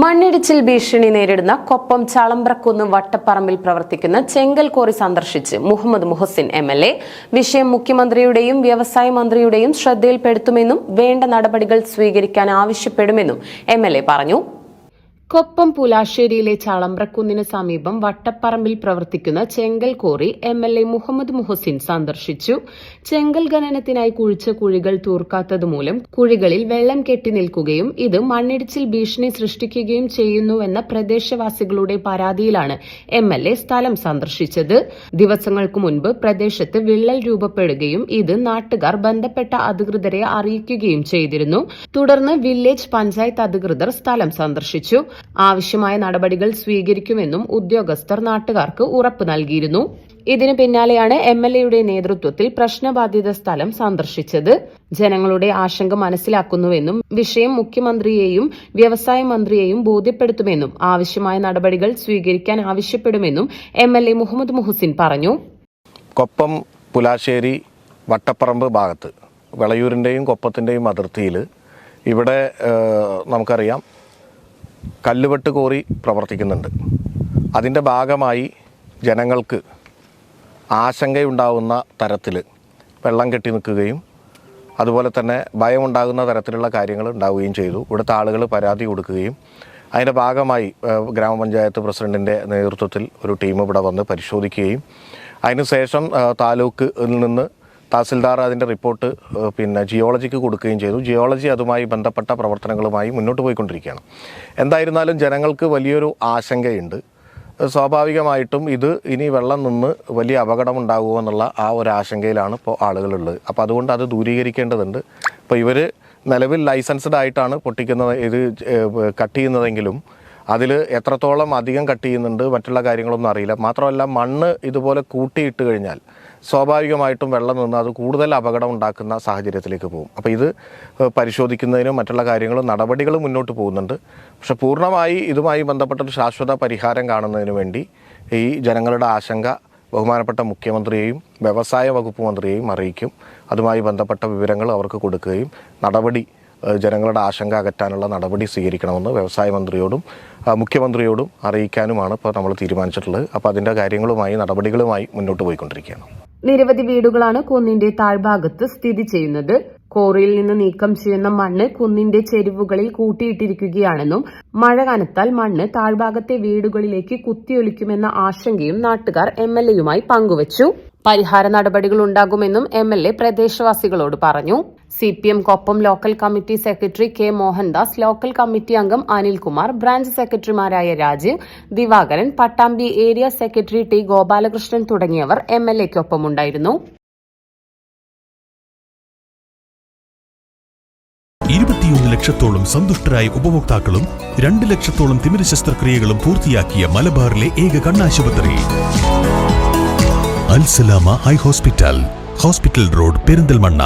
മണ്ണിടിച്ചിൽ ഭീഷണി നേരിടുന്ന കൊപ്പം ചളമ്പ്രക്കുന്ന് വട്ടപ്പറമ്പിൽ പ്രവർത്തിക്കുന്ന ചെങ്കൽ കോറി സന്ദർശിച്ച് മുഹമ്മദ് മുഹസിൻ എംഎൽഎ വിഷയം മുഖ്യമന്ത്രിയുടെയും വ്യവസായ മന്ത്രിയുടെയും ശ്രദ്ധയിൽപ്പെടുത്തുമെന്നും വേണ്ട നടപടികൾ സ്വീകരിക്കാൻ ആവശ്യപ്പെടുമെന്നും എംഎൽഎ പറഞ്ഞു. കൊപ്പം പുലാശ്ശേരിയിലെ ചളമ്പ്രക്കുന്നിന് സമീപം വട്ടപ്പറമ്പിൽ പ്രവർത്തിക്കുന്ന ചെങ്കൽ കോറി എംഎൽഎ മുഹമ്മദ് മുഹസിൻ സന്ദർശിച്ചു. ചെങ്കൽ ഖനനത്തിനായി കുഴിച്ച കുഴികൾ തൂർക്കാത്തതുമൂലം കുഴികളിൽ വെള്ളം കെട്ടി നിൽക്കുകയും ഇത് മണ്ണിടിച്ചിൽ ഭീഷണി സൃഷ്ടിക്കുകയും ചെയ്യുന്നുവെന്ന പ്രദേശവാസികളുടെ പരാതിയിലാണ് എംഎൽഎ സ്ഥലം സന്ദർശിച്ചത്. ദിവസങ്ങൾക്ക് മുൻപ് പ്രദേശത്ത് വിള്ളൽ രൂപപ്പെടുകയും ഇത് നാട്ടുകാർ ബന്ധപ്പെട്ട അധികൃതരെ അറിയിക്കുകയും ചെയ്തിരുന്നു. തുടർന്ന് വില്ലേജ് പഞ്ചായത്ത് അധികൃതർ സ്ഥലം സന്ദർശിച്ചു. ആവശ്യമായ നടപടികൾ സ്വീകരിക്കുമെന്നും ഉദ്യോഗസ്ഥർ നാട്ടുകാർക്ക് ഉറപ്പ് നൽകിയിരുന്നു. ഇതിനു പിന്നാലെയാണ് എംഎൽഎയുടെ നേതൃത്വത്തിൽ പ്രശ്നബാധിത സ്ഥലം സന്ദർശിച്ചത്. ജനങ്ങളുടെ ആശങ്ക മനസ്സിലാക്കുന്നുവെന്നും വിഷയം മുഖ്യമന്ത്രിയെയും വ്യവസായ മന്ത്രിയെയും ബോധ്യപ്പെടുത്തുമെന്നും ആവശ്യമായ നടപടികൾ സ്വീകരിക്കാൻ ആവശ്യപ്പെടുമെന്നും എംഎൽഎ മുഹമ്മദ് മുഹസിൻ പറഞ്ഞു. കൊപ്പം പുലാശ്ശേരി വട്ടപ്പറമ്പ് ഭാഗത്ത് വിളയൂരിന്റെയും കൊപ്പത്തിന്റെയും അതിർത്തിയിൽ ഇവിടെ നമുക്കറിയാം കല്ലുവെട്ട് കോറി പ്രവർത്തിക്കുന്നുണ്ട്. അതിൻ്റെ ഭാഗമായി ജനങ്ങൾക്ക് ആശങ്കയുണ്ടാകുന്ന തരത്തിൽ വെള്ളം കെട്ടി നിൽക്കുകയും അതുപോലെ തന്നെ ഭയമുണ്ടാകുന്ന തരത്തിലുള്ള കാര്യങ്ങൾ ഉണ്ടാവുകയും ചെയ്തു. ഇവിടുത്തെ ആളുകൾ പരാതി കൊടുക്കുകയും അതിൻ്റെ ഭാഗമായി ഗ്രാമപഞ്ചായത്ത് പ്രസിഡന്റിൻ്റെ നേതൃത്വത്തിൽ ഒരു ടീം ഇവിടെ വന്ന് പരിശോധിക്കുകയും അതിനുശേഷം താലൂക്കിൽ നിന്ന് തഹസിൽദാർ അതിൻ്റെ റിപ്പോർട്ട് ജിയോളജിക്ക് കൊടുക്കുകയും ചെയ്തു. ജിയോളജി അതുമായി ബന്ധപ്പെട്ട പ്രവർത്തനങ്ങളുമായി മുന്നോട്ട് പോയിക്കൊണ്ടിരിക്കുകയാണ്. എന്തായിരുന്നാലും ജനങ്ങൾക്ക് വലിയൊരു ആശങ്കയുണ്ട്. സ്വാഭാവികമായിട്ടും ഇത് ഇനി വെള്ളം നിന്ന് വലിയ അപകടമുണ്ടാകുമോ എന്നുള്ള ആ ഒരു ആശങ്കയിലാണ് ഇപ്പോൾ ആളുകളുള്ളത്. അപ്പോൾ അതുകൊണ്ട് അത് ദൂരീകരിക്കേണ്ടതുണ്ട്. ഇപ്പോൾ ഇവർ നിലവിൽ ലൈസൻസ്ഡ് ആയിട്ടാണ് ഇത് കട്ട് ചെയ്യുന്നതെങ്കിലും അതിൽ എത്രത്തോളം അധികം കട്ട് ചെയ്യുന്നുണ്ട് മറ്റുള്ള കാര്യങ്ങളൊന്നും അറിയില്ല. മാത്രമല്ല മണ്ണ് ഇതുപോലെ കൂട്ടിയിട്ട് കഴിഞ്ഞാൽ സ്വാഭാവികമായിട്ടും വെള്ളം നിന്ന് അത് കൂടുതൽ അപകടം ഉണ്ടാക്കുന്ന സാഹചര്യത്തിലേക്ക് പോകും. അപ്പോൾ ഇത് പരിശോധിക്കുന്നതിനും മറ്റുള്ള കാര്യങ്ങളും നടപടികളും മുന്നോട്ട് പോകുന്നുണ്ട്. പക്ഷെ പൂർണ്ണമായി ഇതുമായി ബന്ധപ്പെട്ടൊരു ശാശ്വത പരിഹാരം കാണുന്നതിന് വേണ്ടി ഈ ജനങ്ങളുടെ ആശങ്ക ബഹുമാനപ്പെട്ട മുഖ്യമന്ത്രിയെയും വ്യവസായ വകുപ്പ് മന്ത്രിയെയും അറിയിക്കും. അതുമായി ബന്ധപ്പെട്ട വിവരങ്ങൾ അവർക്ക് കൊടുക്കുകയും ജനങ്ങളുടെ ആശങ്ക അകറ്റാനുള്ള നടപടി സ്വീകരിക്കണമെന്ന് വ്യവസായ മന്ത്രിയോടും മുഖ്യമന്ത്രിയോടും അറിയിക്കാനുമാണ് ഇപ്പോൾ നമ്മൾ തീരുമാനിച്ചിട്ടുള്ളത്. അപ്പോൾ അതിൻ്റെ നടപടികളുമായി മുന്നോട്ട് പോയിക്കൊണ്ടിരിക്കുകയാണ്. നിരവധി വീടുകളാണ് കുന്നിന്റെ താഴ്ഭാഗത്ത് സ്ഥിതി ചെയ്യുന്നത്. കോറിയിൽ നിന്ന് നീക്കം ചെയ്യുന്ന മണ്ണ് കുന്നിന്റെ ചെരിവുകളിൽ കൂട്ടിയിട്ടിരിക്കുകയാണെന്നും മഴ കനത്താൽ മണ്ണ് താഴ്ഭാഗത്തെ വീടുകളിലേക്ക് കുത്തിയൊലിക്കുമെന്ന ആശങ്കയും നാട്ടുകാർ എംഎൽഎയുമായി പങ്കുവച്ചു. പരിഹാര നടപടികൾ ഉണ്ടാകുമെന്നും എംഎൽഎ പ്രദേശവാസികളോട് പറഞ്ഞു. CPM Koppam local committee secretary K Mohandas, local committee അംഗം അനിൽകുമാർ, ബ്രാഞ്ച് സെക്രട്ടറിമാരായ Rajeev, Divakaran, Pattambi area secretary T Gopalakrishnan തുടങ്ങിയവർ എംഎൽഎയ്ക്കൊപ്പമുണ്ടായിരുന്നു. 21 ലക്ഷത്തോളം സന്തുഷ്ടരായ ഉപഭോക്താക്കളും 2 ലക്ഷത്തോളം തിമിര ശസ്ത്രക്രിയകളും പൂർത്തിയാക്കിയ മലബാറിലെ ഏക കണ്ണാശുപത്രി അൽ സലാമ ഹൈ ഹോസ്പിറ്റൽ റോഡ്, പെരിന്തൽമണ്ണ.